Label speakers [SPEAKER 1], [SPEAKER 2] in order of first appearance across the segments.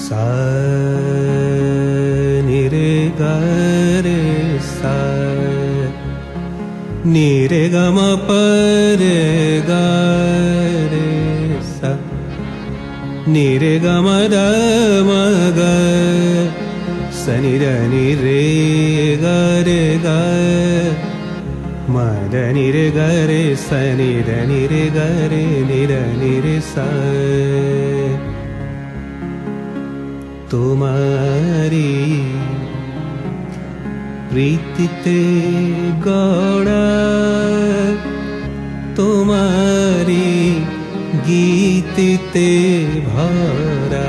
[SPEAKER 1] सा नि रे ग रे सा नि रे ग म प रे ग रे सा नि रे ग म द म ग स नि द नि रे ग रे ग म द नि रे ग रे स नि द नि रे ग रे नि द नि रे सा तुम्हारी प्रीतिते गड़ा तुम्हारी गीतिते भरा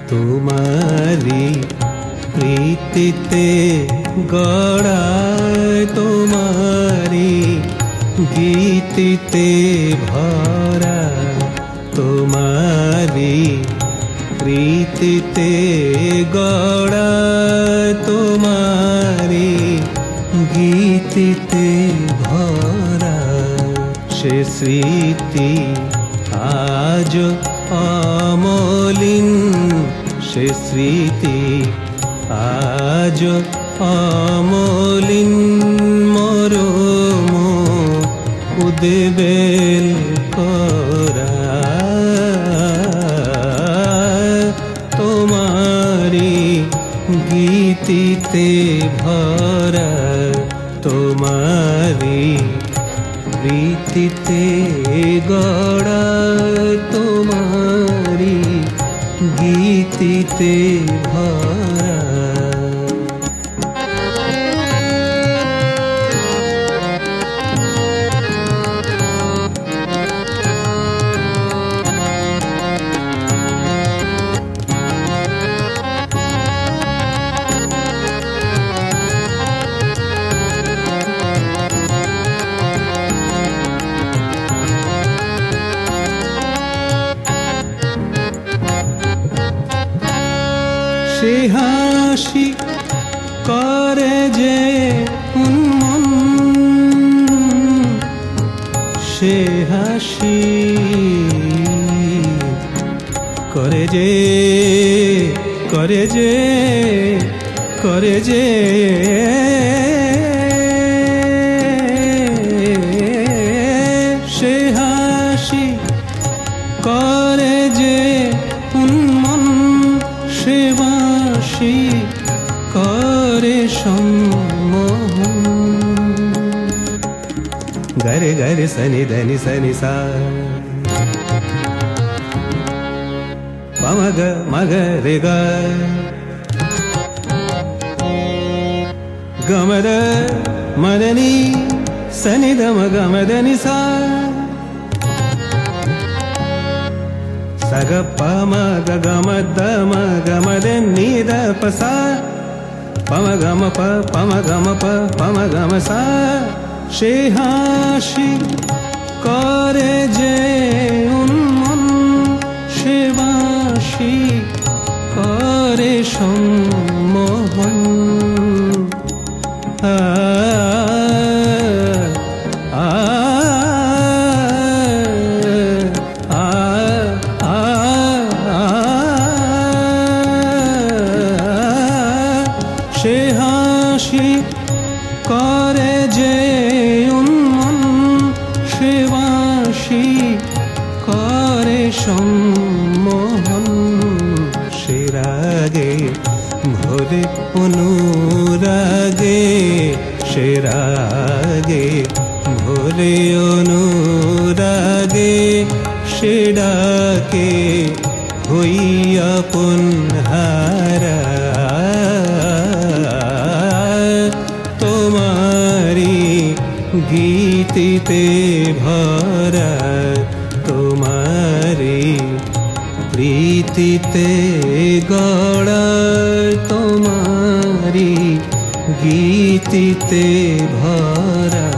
[SPEAKER 1] तुम्हारी प्रीतिते गड़ा तुम्हारी गीतिते भरा तुम्हारी प्रीतिते गड़ा तुम्हारी गीतिते भरा से स्मृति आज अमलिन से स्मृति आज अमलिन मरम उद्वेल करा तुम्हारी गीतिते भरा तुम्हारी प्रीतिते गड़ा तुम्हारी गीतिते भरा সে হাসি করে যে উন্মন সে হাসি করে যে করে যে করে যে সে হাসি করে যে উন্মন সে বাঁশি করে সম্মোহন গরে গরে সনি ধনি সনি সা পমগ মগ রে গ গমদ মদনি সনি ধম গমদনি সা सग पम ग गम द म गम द नि द प सा पम गम प पम गम प पम गम सा সে হাসি করে যে উন্মন সে বাঁশি করে সম্মোহন সে হাসি করে যে উন্মন সে বাঁশি করে সম্মোহন সে রাগে ভরে অনুরাগে সে রাগে ভরে অনুরাগে সে ডাকে হইয়া পুনহারা तुम्हारी गीतिते भरा तुम्हारी प्रीतिते गड़ा तुम्हारी गीतिते भरा।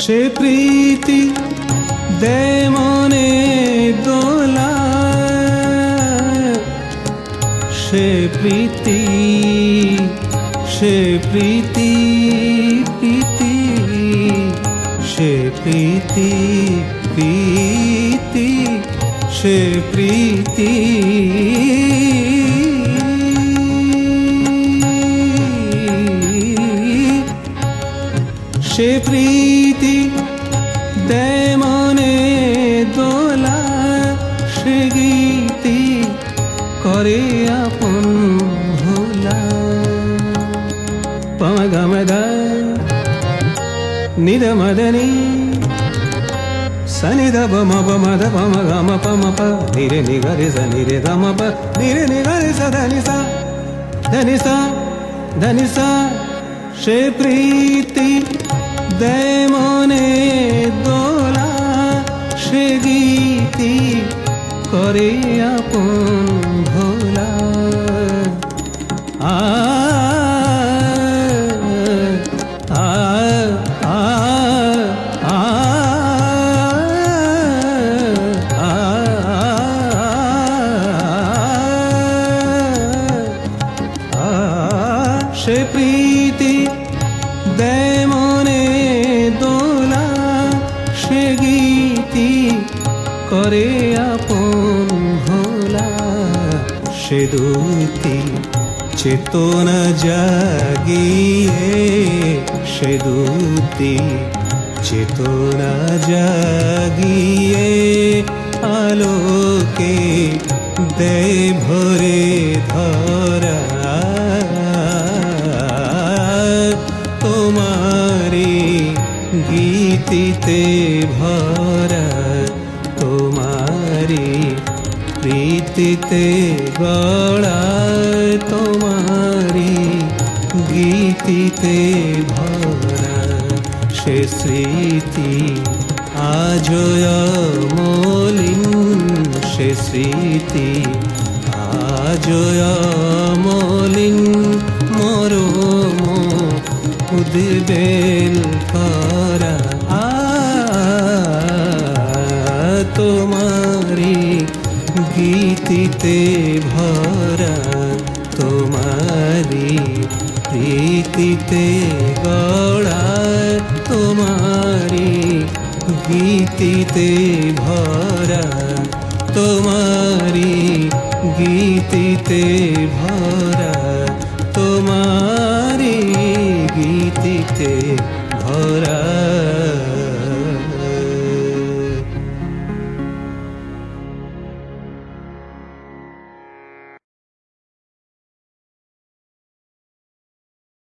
[SPEAKER 1] সে প্রীতি দে মনে দোলা, সে প্রীতি, সে প্রীতি, প্রীতি, সে প্রীতি, প্রীতি, সে প্রীতি। সে প্রীতি দে মনে দোলা, সে গীতি করে আপন ভোলা। পম গম গ নিদ মদনি সনি দ ব ম ব ম দ প ম গ ম প ম প নি রে নি গ রে স নি রে গ ম প নি রে নি গ রে স ध नि सा ध नि सा ध नि सा। সে প্রীতি দে মনে দোলা, সে গীতি করে আপন ভোলা। আ আ আ আ সে প্রীতি দে মনে দোলা, সে গীতি করে আপন ভোলা। সে দুটি চেতনা জাগিয়ে, সে দুটি চেতনা জাগিয়ে আলোকে দে ভরে ধরা। তোমারি গীতিতে ভরা, তোমারি প্রীতিতে গড়া, তোমারি গীতিতে ভরা। সে স্মৃতি আজও অমলিন, সে স্মৃতি আজও অমলিন। মরম উদ্বেল করা, তোমারি গীতিতে ভরা, তোমারি প্রীতিতে গড়া, তোমারি গীতিতে ভরা, তোমারি গীতিতে ভরা। তোমার